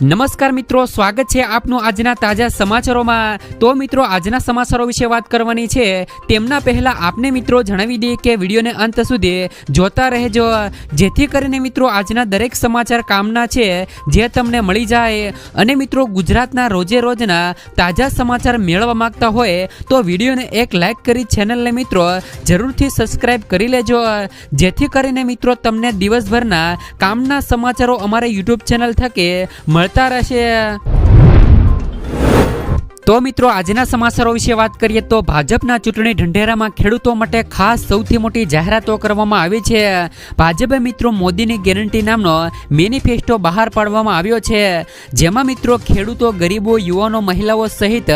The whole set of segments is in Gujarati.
નમસ્કાર મિત્રો, સ્વાગત છે આપનું આજના તાજા સમાચારોમાં। તો મિત્રો, આજના સમાચારો વિશે વાત કરવાની છે તેમના પહેલા આપને મિત્રો જણાવી દઈએ કે વિડીયોને અંત સુધી જોતા રહેજો, જેથી કરીને મિત્રો આજના દરેક સમાચાર કામના છે જે તમને મળી જાય। અને મિત્રો, ગુજરાતના રોજે રોજના તાજા સમાચાર મેળવવા માંગતા હોય તો વિડીયોને એક લાઈક કરી ચેનલને મિત્રો જરૂરથી સબસ્ક્રાઇબ કરી લેજો, જેથી કરીને મિત્રો તમને દિવસભરના કામના સમાચારો અમારા યુટ્યુબ ચેનલ થકી મળતા રહેશે। તો મિત્રો, આજના સમાચારો વિશે વાત કરીએ તો ભાજપના ચૂંટણી ઢંઢેરામાં ખેડૂતો માટે ખાસ સૌથી મોટી જાહેરાતો કરવામાં આવી છે। ભાજપે મિત્રો મોદીની ગેરંટી નામનો મેનિફેસ્ટો બહાર પાડવામાં આવ્યો છે, જેમાં મિત્રો ખેડૂતો, ગરીબો, યુવાનો, મહિલાઓ સહિત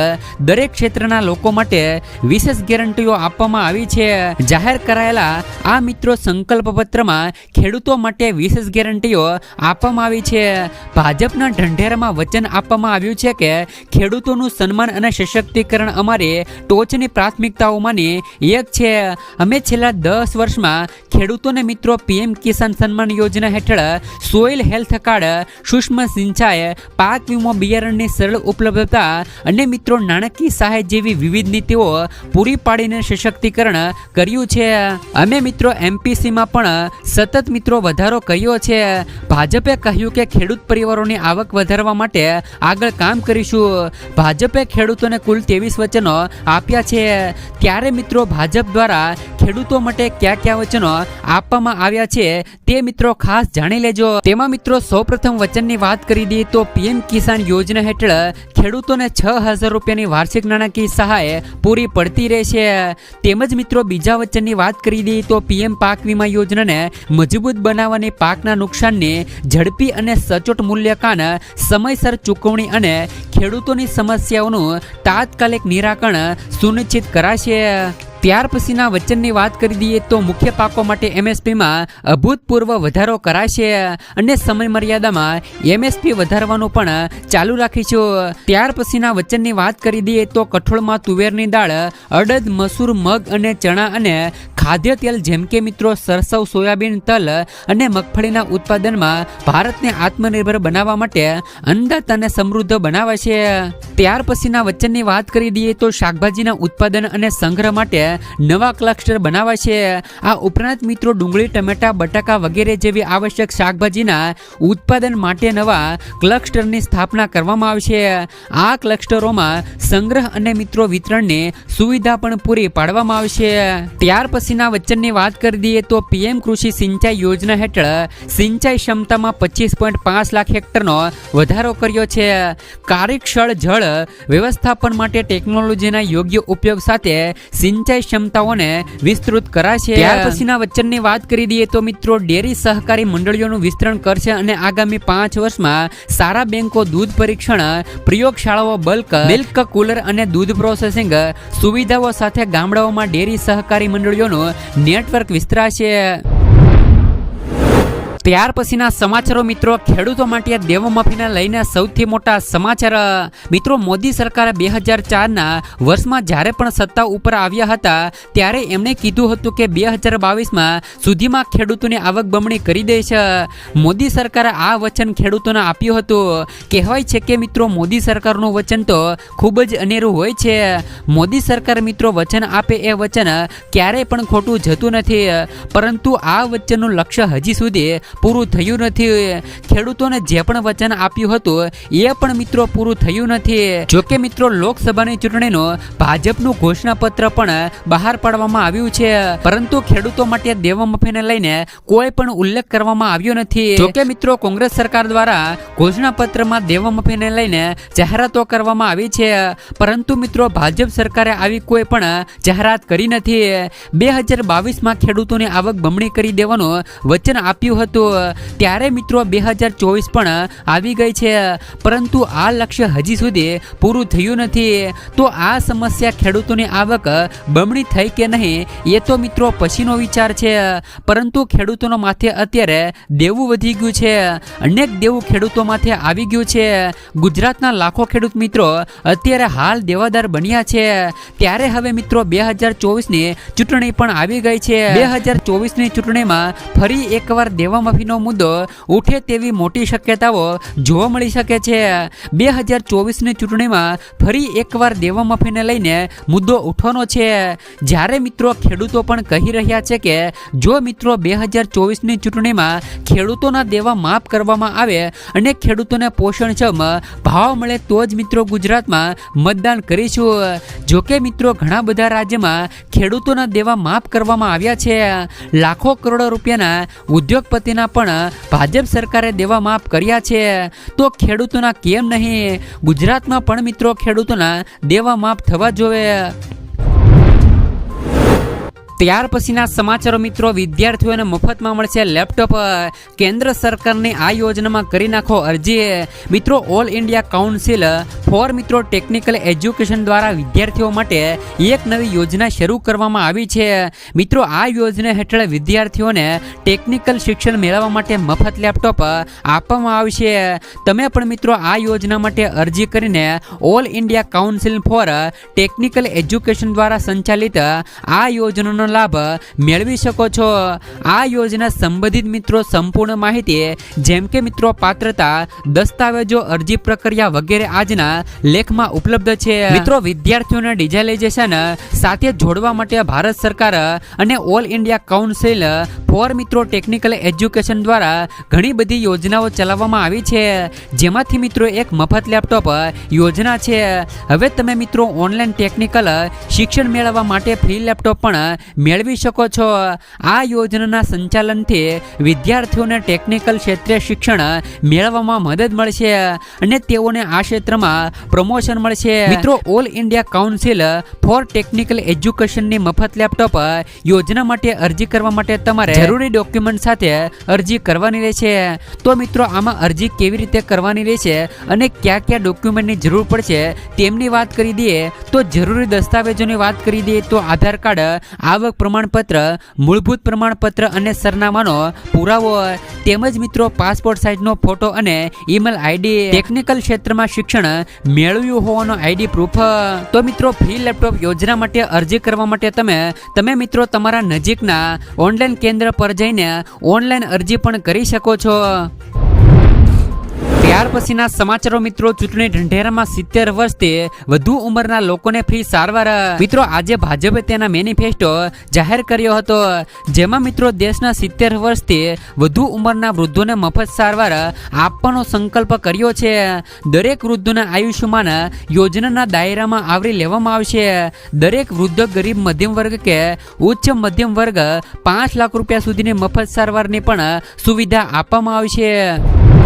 દરેક ક્ષેત્રના લોકો માટે વિશેષ ગેરંટીઓ આપવામાં આવી છે। જાહેર કરાયેલા આ મિત્રો સંકલ્પ પત્રમાં ખેડૂતો માટે વિશેષ ગેરંટીઓ આપવામાં આવી છે। ભાજપના ઢંઢેરામાં વચન આપવામાં આવ્યું છે કે ખેડૂતોનું સન્માન અને સશક્તિકરણ અમારી ટોચની પ્રાથમિકતાઓમાંની એક છે। અમે છેલ્લા 10 વર્ષમાં ખેડૂતોને મિત્રો પીએમ કિસાન સન્માન યોજના હેઠળ સોઇલ હેલ્થ કાર્ડ, સૂક્ષ્મ સિંચાઈ, પાક વીમો, બિયારણની સરળ ઉપલબ્ધતા અને મિત્રો નાણાકીય સહાય જેવી વિવિધ નીતિઓ પૂરી પાડીને સશક્તિકરણ કર્યું છે। અમે મિત્રો એમપીસીમાં પણ સતત મિત્રો વધારો કર્યો છે। ભાજપે કહ્યું કે ખેડૂત પરિવારોની આવક વધારવા માટે આગળ કામ કરીશું। ભાજપે ખેડૂતોને કુલ 23 વચનો આપ્યા છે, ત્યારે મિત્રો ભાજપ દ્વારા ખેડૂતો માટે કયા વચનો આપવામાં આવ્યા છે તે મિત્રો ખાસ જાણી લેજો। તેમાં મિત્રો સૌપ્રથમ વચનની વાત કરી દઈએ તો પીએમ કિસાન યોજના હેઠળ ખેડૂતોને 6,000 રૂપિયાની વાર્ષિક નાણાકીય સહાય પૂરી પડતી રહેશે। તેમજ મિત્રો બીજા વચનની વાત કરી દઈએ તો પીએમ પાક વીમા યોજનાને મજબૂત બનાવવાની પાકના નુકસાનની ઝડપી અને સચોટ મૂલ્યાંકન, સમયસર ચૂકવણી અને ખેડૂતોની સમસ્યાઓનું તાત્કાલિક નિરાકરણ સુનિશ્ચિત કરાશે। ત્યાર પછીના વચનની વાત કરી દઈએ તો મુખ્ય પાકો માટે એમએસપીમાં અભૂતપૂર્વ વધારો કરાશે અને સમય મર્યાદામાં એમએસપી વધારવાનું પણ ચાલુ રાખીશું। ત્યાર પછીના વચનની વાત કરી દઈએ તો કઠોળમાં તુવેરની દાળ, અડદ, મસૂર, મગ અને ચણા અને ખાદ્ય તેલ જેમ કે મિત્રો સરસવ, સોયાબીન, તલ અને મગફળીના ઉત્પાદનમાં ભારતને આત્મનિર્ભર બનાવવા માટે અન્નદાતાને સમૃદ્ધ બનાવાશે। ત્યાર પછીના વચનની વાત કરી દઈએ તો શાકભાજીના ઉત્પાદન અને સંગ્રહ માટે નવા ક્લસ્ટર બનાવાશે। આ ઉપરાંત મિત્રો ડુંગળી, ટમેટા, બટાકા વગેરે જેવી આવશ્યક શાકભાજીના ઉત્પાદન માટે નવા ક્લસ્ટરની સ્થાપના કરવામાં આવશે। આ ક્લસ્ટરોમાં સંગ્રહ અને મિત્રો વિતરણની સુવિધા પણ પૂરી પાડવામાં આવશે। ત્યાર પછીના વચનની વાત કરી દઈએ તો પીએમ કૃષિ સિંચાઈ યોજના હેઠળ સિંચાઈ ક્ષમતામાં 25.5 લાખ હેક્ટરનો વધારો કર્યો છે। કાર્યક્ષળ જળ વ્યવસ્થાપન માટે ટેકનોલોજીના યોગ્ય ઉપયોગ સાથે સિંચાઈ ક્ષમતાઓને વિસ્તૃત કરાશે। ત્યાર પછીના વચનની વાત કરી દઈએ તો મિત્રો ડેરી સહકારી મંડળીઓનું વિસ્તરણ કરશે અને આગામી 5 વર્ષમાં સારા બેંકો, દૂધ પરીક્ષણ પ્રયોગશાળાઓ, બલ્ક મિલ્ક કુલર અને દૂધ પ્રોસેસિંગ સુવિધાઓ સાથે ગામડાઓમાં ડેરી સહકારી મંડળીઓનું નેટવર્ક વિસ્તરાશે। ત્યાર પછીના સમાચારો મિત્રો ખેડૂતો માટે દેવમાફીને લઈને સૌથી મોટા સમાચાર। મિત્રો મોદી સરકારે 2004ના વર્ષમાં જ્યારે પણ સત્તા ઉપર આવ્યા હતા ત્યારે એમણે કીધું હતું કે 2022માં સુધીમાં ખેડૂતોની આવક બમણી કરી દેશે। મોદી સરકારે આ વચન ખેડૂતોને આપ્યું હતું। કહેવાય છે કે મિત્રો મોદી સરકારનું વચન તો ખૂબ જ અનેરું હોય છે। મોદી સરકાર મિત્રો વચન આપે એ વચન ક્યારેય પણ ખોટું જતું નથી, પરંતુ આ વચનનું લક્ષ્ય હજી સુધી પૂરું થયું નથી। ખેડૂતોને જે પણ વચન આપ્યું હતું એ પણ મિત્રો પૂરું થયું નથી। જોકે મિત્રો લોકસભાની ચૂંટણીનું ભાજપનું ઘોષણાપત્ર પણ બહાર પાડવામાં આવ્યું છે, પરંતુ ખેડૂતો માટે દેવમાફીને લઈને કોઈ પણ ઉલ્લેખ કરવામાં આવ્યો નથી। જોકે મિત્રો કોંગ્રેસ સરકાર દ્વારા ઘોષણાપત્રમાં દેવમાફીને લઈને જાહેરાતો કરવામાં આવી છે, પરંતુ મિત્રો ભાજપ સરકારે આવી કોઈ પણ જાહેરાત કરી નથી। 2022માં ખેડૂતોની આવક બમણી કરી દેવાનું વચન આપ્યું હતું, ત્યારે મિત્રો 2024 પણ આવી ગઈ છે, પરંતુ આ લક્ષ્ય હજી સુધી પૂરું થયું નથી। તો આ સમસ્યા ખેડૂતોની આવક બમણી થઈ કે નહીં એ તો મિત્રો પછીનો વિચાર છે, પરંતુ ખેડૂતોનો માથે અત્યારે દેવું વધી ગયું છે। અનેક દેવું ખેડૂતો માથે આવી ગયું છે। ગુજરાતના લાખો ખેડૂત મિત્રો અત્યારે હાલ દેવાદાર બન્યા છે। ત્યારે હવે મિત્રો 2024ની ચૂંટણી પણ આવી ગઈ છે। 2024ની ચૂંટણીમાં ફરી એકવાર દેવામાં માફીનો મુદ્દો ઉઠે તેવી મોટી શક્યતાઓ જોવા મળી શકે છે. 2024ની ચૂંટણીમાં ફરી એકવાર દેવા માફીને લઈને મુદ્દો ઉઠવાનો છે. જ્યારે મિત્રો ખેડૂતો પણ કહી રહ્યા છે કે જો મિત્રો 2024ની ચૂંટણીમાં ખેડૂતોના દેવા માફ કરવામાં આવે અને ખેડૂતોને પોષણક્ષમ ભાવ મળે તો જ મિત્રો ગુજરાતમાં મતદાન કરીશું. જોકે મિત્રો ઘણા બધા રાજ્યમાં ખેડૂતોના દેવા માફ કરવામાં આવ્યા છે. લાખો કરોડો રૂપિયાના ઉદ્યોગપતિના પણ ભાજપ સરકારે દેવા માફ કર્યા છે. તો ખેડૂતોના કેમ નહીં? ગુજરાતમાં પણ મિત્રો ખેડૂતોના દેવા માફ થવા જોઈએ. ત્યાર પછીના સમાચારો મિત્રો, વિદ્યાર્થીઓને મફતમાં મળશે લેપટોપ. કેન્દ્ર સરકારની આ યોજનામાં કરી નાખો અરજી. મિત્રો ઓલ ઇન્ડિયા કાઉન્સિલ ફોર મિત્રો ટેકનિકલ એજ્યુકેશન દ્વારા વિદ્યાર્થીઓ માટે એક નવી યોજના શરૂ કરવામાં આવી છે. મિત્રો આ યોજના હેઠળ વિદ્યાર્થીઓને ટેકનિકલ શિક્ષણ મેળવવા માટે મફત લેપટોપ આપવામાં આવશે. તમે પણ મિત્રો આ યોજના માટે અરજી કરીને all India council for technical education દ્વારા સંચાલિત આ યોજનાનો લાભ મેળવી શકો છો. આ યોજના સંબંધિત મિત્રો સંપૂર્ણ માહિતી જેમ કે મિત્રો પાત્રતા, દસ્તાવેજો, અરજી પ્રક્રિયા વગેરે આજના લેખમાં ઉપલબ્ધ છે. મિત્રો વિદ્યાર્થીઓને ડિજિટલાઇઝેશન સાથે જોડવા માટે ભારત સરકાર અને ઓલ ઇન્ડિયા કાઉન્સિલ ફોર મિત્રો ટેકનિકલ એજ્યુકેશન દ્વારા ઘણી બધી યોજનાઓ ચલાવવામાં આવી છે. જેમાંથી મિત્રો એક મફત લેપટોપ યોજના છે. હવે તમે મિત્રો ઓનલાઈન ટેકનિકલ શિક્ષણ મેળવવા માટે ફ્રી લેપટોપ પણ મેળવી શકો છો. આ યોજનાના સંચાલનથી વિદ્યાર્થીઓને ટેકનિકલ ક્ષેત્રે શિક્ષણ મેળવવામાં મદદ મળશે અને તેઓને આ ક્ષેત્રમાં પ્રમોશન મળશે. મિત્રો all India council for technical એજ્યુકેશનની મફત લેપટોપ યોજના માટે અરજી કરવા માટે તમારે જરૂરી ડોક્યુમેન્ટ સાથે અરજી કરવાની રહેશે. તો મિત્રો આમાં અરજી કેવી રીતે કરવાની રહેશે અને કયા કયા ડોક્યુમેન્ટની જરૂર પડશે તેમની વાત કરી દઈએ તો જરૂરી દસ્તાવેજોની વાત કરી દઈએ તો આધાર કાર્ડ, આવક પ્રમાણપત્ર, મૂળભૂત પ્રમાણપત્ર અને સરનામાનો પુરાવો તેમજ મિત્રો પાસપોર્ટ સાઇઝનો ફોટો અને ઈમેલ આઈડી, ટેકનિકલ ક્ષેત્રમાં શિક્ષણ મેળવ્યું હોવાનો આઈડી પ્રૂફ. તો મિત્રો ફ્રી લેપટોપ યોજના માટે અરજી કરવા માટે તમે મિત્રો તમારા નજીકના ઓનલાઈન કેન્દ્ર પર જઈને ઓનલાઈન અરજી પણ કરી શકો છો. ત્યાર પછીના સમાચારો મિત્રો, ચૂંટણી ઢંઢેરામાં 70 વર્ષથી વધુ ઉંમરના લોકોને ફ્રી સારવાર. મિત્રો આજે ભાજપે તેના મેનિફેસ્ટો જાહેર કર્યો હતો, જેમાં મિત્રો દેશના 70 વર્ષથી વધુ ઉંમરના વૃદ્ધોને મફત સારવાર આપવાનો સંકલ્પ કર્યો છે. દરેક વૃદ્ધોને આયુષ્યમાન યોજનાના દાયરામાં આવરી લેવામાં આવશે. દરેક વૃદ્ધ, ગરીબ, મધ્યમ વર્ગ કે ઉચ્ચ મધ્યમ વર્ગ 5 લાખ રૂપિયા સુધીની મફત સારવારની પણ સુવિધા આપવામાં આવશે.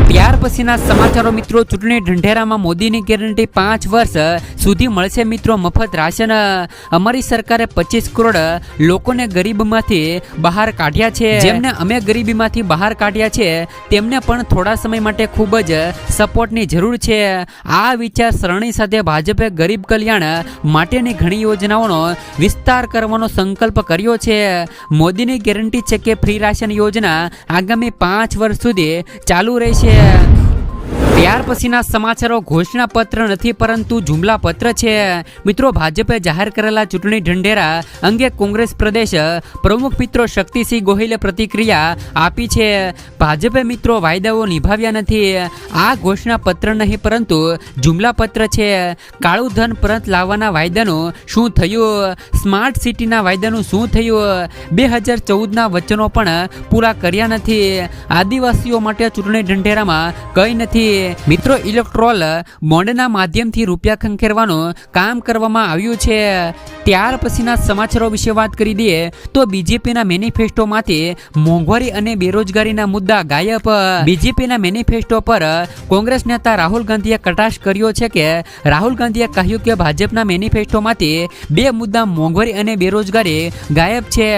ત્યાર પછીના સમાચારો મિત્રો, ચૂંટણી ઢંઢેરામાં મોદીની ગેરંટી 5 વર્ષ સુધી મળશે મિત્રો મફત રાશન. અમારી સરકારે 25 કરોડ લોકોને ગરીબીમાંથી બહાર કાઢ્યા છે. જેમને અમે ગરીબીમાંથી બહાર કાઢ્યા છે તેમને પણ થોડા સમય માટે ખૂબ જ સપોર્ટની જરૂર છે. આ વિચાર સરણી સાથે ભાજપે ગરીબ કલ્યાણ માટેની ઘણી યોજનાઓનો વિસ્તાર કરવાનો સંકલ્પ કર્યો છે. મોદીની ગેરંટી છે કે ફ્રી રાશન યોજના આગામી 5 વર્ષ સુધી ચાલુ રહેશે. ત્યાર પછીના સમાચારો, ઘોષણા પત્ર નથી પરંતુ જુમલા પત્ર છે. મિત્રો ભાજપે જાહેર કરેલા ચૂંટણી ઢંઢેરા અંગે કોંગ્રેસ પ્રદેશ પ્રમુખ મિત્રો શક્તિસિંહ ગોહિલે પ્રતિક્રિયા આપી છે. ભાજપે મિત્રો વાયદાઓ નિભાવ્યા નથી. આ ઘોષણા પત્ર નહીં પરંતુ જુમલા પત્ર છે. કાળું ધન પરત લાવવાના વાયદાનું શું થયું? સ્માર્ટ સિટીના વાયદાનું શું થયું? 2014ના વચનો પણ પૂરા કર્યા નથી. આદિવાસીઓ માટે ચૂંટણી ઢંઢેરામાં કંઈ નથી. મિત્રો ઇલેક્ટ્રોલ બોન્ડના માધ્યમથી રૂપિયા ખંખેરવાનું કામ કરવામાં આવ્યું છે. ત્યાર પછીના સમાચારો વિશે વાત કરી દઈએ તો બીજેપીના મેનિફેસ્ટોમાંથી મોંઘવારી અને બેરોજગારીના મુદ્દા ગાયબ. બીજેપીના મેનિફેસ્ટો પર કોંગ્રેસ નેતા રાહુલ ગાંધીએ કટાક્ષ કર્યો છે કે રાહુલ ગાંધીએ કહ્યું કે ભાજપના મેનિફેસ્ટોમાંથી 2 મુદ્દા મોંઘવારી અને બેરોજગારી ગાયબ છે.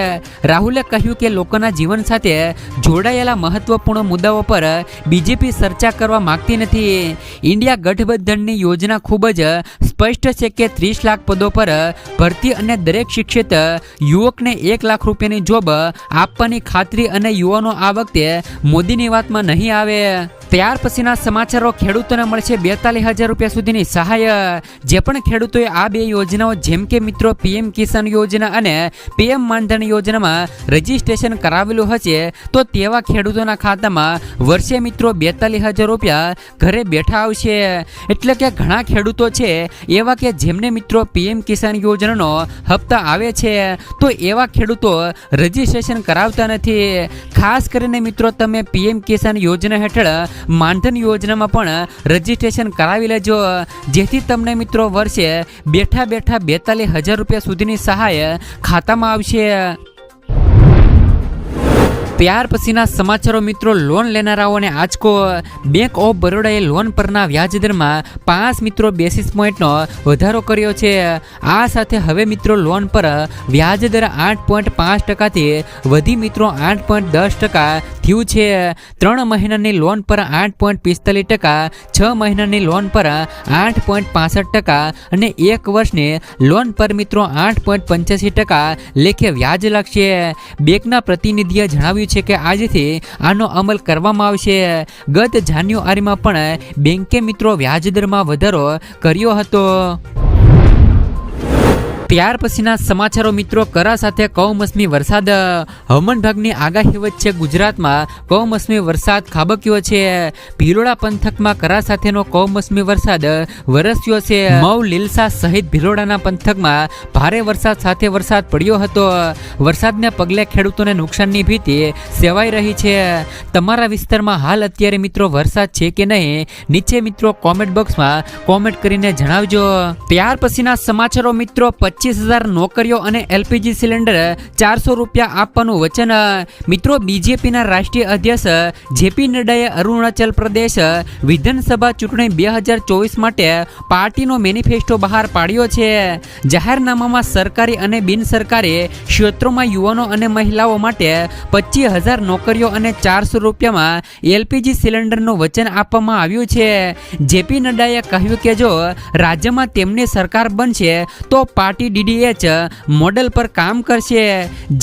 રાહુલે કહ્યું કે લોકોના જીવન સાથે જોડાયેલા મહત્વપૂર્ણ મુદ્દાઓ પર બીજેપી ચર્ચા કરવા માંગતી નથી. ઇન્ડિયા ગઠબંધનની યોજના ખૂબ જ સ્પષ્ટ છે કે 30 લાખ પદો પર ભરતી અને દરેક શિક્ષિત યુવકને 1 લાખ રૂપિયાની જોબ આપવાની ખાતરી અને યુવાનો આ વખતે મોદીની વાતમાં નહીં આવે. ત્યાર પછીના સમાચારો ખેડૂતોને મળશે 42,000 રૂપિયા સુધીની સહાય. જે પણ ખેડૂતોએ આ બે યોજનાઓ જેમ કે મિત્રો પીએમ કિસાન યોજના અને પીએમ માનધન યોજનામાં રજીસ્ટ્રેશન કરાવેલું હશે તો તેવા ખેડૂતોના ખાતામાં વર્ષે મિત્રો 42,000 રૂપિયા ઘરે બેઠા આવશે. એટલે કે ઘણા ખેડૂતો છે એવા કે જેમને મિત્રો પીએમ કિસાન યોજનાનો હપ્તા આવે છે તો એવા ખેડૂતો રજીસ્ટ્રેશન કરાવતા નથી. ખાસ કરીને મિત્રો તમે પીએમ કિસાન યોજના હેઠળ માનધન યોજનામાં પણ રજીસ્ટ્રેશન કરાવી લેજો, જેથી તમને મિત્રો વર્ષે બેઠા 42,000 રૂપિયા સુધીની સહાય ખાતામાં આવશે. ત્યાર પછીના સમાચારો મિત્રો લોન લેનારાઓને આંચકો. બેંક ઓફ બરોડાએ લોન પરના વ્યાજદરમાં 5 મિત્રો બેસિસ પોઈન્ટનો વધારો કર્યો છે. આ સાથે હવે મિત્રો લોન પર વ્યાજદર 8.5%થી વધી મિત્રો 8.10% થયું છે. 3 મહિનાની લોન પર 8.45%, 6 મહિનાની લોન પર 8.65% અને 1 વર્ષની લોન પર મિત્રો 8.85% લેખે વ્યાજ લાગશે. બેંકના પ્રતિનિધિએ જણાવ્યું છે કે આજથી આનો અમલ કરવામાં આવશે. ગત જાન્યુઆરીમાં પણ બેંકે મિત્રો વ્યાજદરમાં વધારો કર્યો હતો. ત્યાર પછીના સમાચારો મિત્રો કરા સાથે કમોસમી વરસાદ. હવામાન વિભાગની આગાહી વચ્ચે ગુજરાતમાં કમોસમી વરસાદ ખાબક્યો છે. ભિલોડા પંથકમાં કરા સાથેનો કમોસમી વરસાદ વરસ્યો છે. મઉ, લીલસા સહિત ભિલોડાના પંથકમાં ભારે વરસાદ સાથે વરસાદ પડ્યો હતો. વરસાદને પગલે ખેડૂતોને નુકસાનની ભીતિ સેવાઈ રહી છે. તમારા વિસ્તારમાં હાલ અત્યારે મિત્રો વરસાદ છે કે નહીં, નીચે મિત્રો કોમેન્ટ બોક્સમાં કોમેન્ટ કરીને જણાવજો. ત્યાર પછીના સમાચારો મિત્રો 25,000 નોકરીઓ અને એલપીજી સિલિન્ડર 400 રૂપિયા આપવાનું વચન. મિત્રો બીજેપીના રાષ્ટ્રીય અધ્યક્ષ જેપી નડ્ડાએ અરુણાચલ પ્રદેશ વિધાનસભા ચૂંટણી 2024 માટે પાર્ટીનો મેનિફેસ્ટો બહાર પાડ્યો છે. જાહેરનામામાં સરકારી અને બિનસરકારી ક્ષેત્રોમાં યુવાનો અને મહિલાઓ માટે 25,000 નોકરીઓ અને 400 રૂપિયામાં એલપીજી સિલિન્ડરનું વચન આપવામાં આવ્યું છે. જેપી નડ્ડાએ કહ્યું કે જો રાજ્યમાં તેમની સરકાર બનશે તો પાર્ટી ડીડીએચ મોડેલ પર કામ કરશે,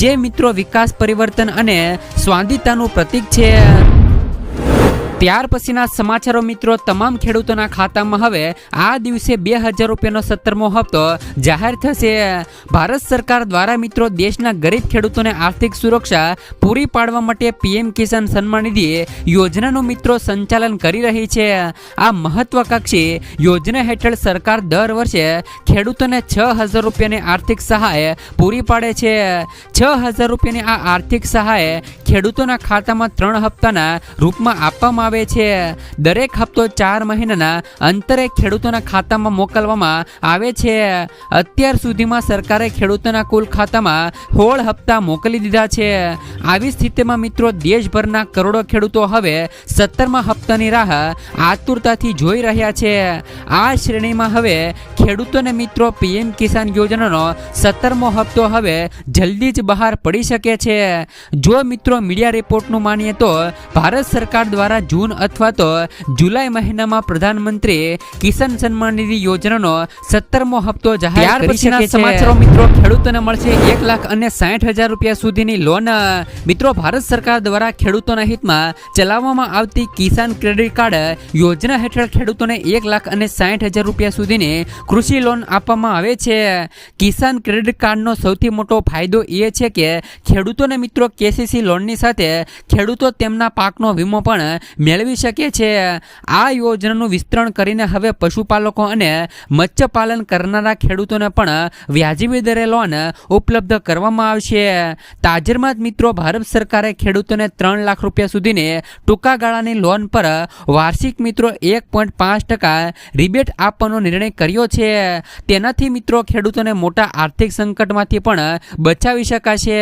જે મિત્રો વિકાસ, પરિવર્તન અને સ્વાધિનતાનું પ્રતીક છે. ત્યાર પછીના સમાચારો મિત્રો તમામ ખેડૂતોના ખાતામાં હવે આ દિવસે 2,000 રૂપિયાનો 17મો હપ્તો જાહેર થશે. ભારત સરકાર દ્વારા મિત્રો દેશના ગરીબ ખેડૂતોને આર્થિક સુરક્ષા પૂરી પાડવા માટે પીએમ કિસાન સન્માન નિધિ યોજનાનું મિત્રો સંચાલન કરી રહી છે. આ મહત્વાકાંક્ષી યોજના હેઠળ સરકાર દર વર્ષે ખેડૂતોને 6,000 રૂપિયાની આર્થિક સહાય પૂરી પાડે છે. 6,000 રૂપિયાની આ આર્થિક સહાય ખેડૂતોના ખાતામાં 3 હપ્તાના રૂપમાં આપવામાં આવે છે. દરેક હપ્તો 4 મહિનાના અંતરે ખેડૂતોના ખાતામાં મોકલવામાં આવે છે. અત્યાર સુધીમાં સરકારે ખેડૂતોના કુલ ખાતામાં 16 હપ્તા મોકલી દીધા છે. આવી સ્થિતિમાં મિત્રો દેશભરના કરોડો ખેડૂતો હવે 17મા હપ્તાની રાહ આતુરતાથી જોઈ રહ્યા છે. આ શ્રેણીમાં હવે ખેડૂતોને મિત્રો પીએમ કિસાન યોજનાનો 17મો હપ્તો હવે જલ્દી જ બહાર પડી શકે છે. જો મિત્રો મીડિયા રિપોર્ટનું માનીએ તો ભારત સરકાર દ્વારા જૂન અથવા તો જુલાઈ મહિનામાં પ્રધાનમંત્રી કિસાન સન્માન નિધિ યોજનાનો 17મો હપ્તો જાહેર કરી શકે છે. સમાચારો મિત્રો ખેડૂતોને મળશે 1,60,000 રૂપિયા સુધીની લોન. મિત્રો ભારત સરકાર દ્વારા ખેડૂતોના હિતમાં ચલાવવામાં આવતી કિસાન ક્રેડિટ કાર્ડ યોજના હેઠળ ખેડૂતોને 1,60,000 રૂપિયા સુધીની કૃષિ લોન આપવામાં આવે છે. કિસાન ક્રેડિટ કાર્ડનો સૌથી મોટો ફાયદો એ છે કે ખેડૂતોને મિત્રો કેસીસી લોનની સાથે ખેડૂતો તેમના પાકનો વીમો પણ મેળવી શકે છે. આ યોજનાનું વિસ્તરણ કરીને હવે પશુપાલકો અને મત્સ્યપાલન કરનારા ખેડૂતોને પણ વ્યાજબી દરે લોન ઉપલબ્ધ કરવામાં આવશે. તાજેતરમાં જ મિત્રો ભારત સરકારે ખેડૂતોને 3 લાખ રૂપિયા સુધીની ટૂંકા ગાળાની લોન પર વાર્ષિક મિત્રો 1.5% રિબેટ આપવાનો નિર્ણય કર્યો છે. તેનાથી મિત્રો ખેડૂતોને મોટા આર્થિક સંકટમાંથી પણ બચાવી શકાશે.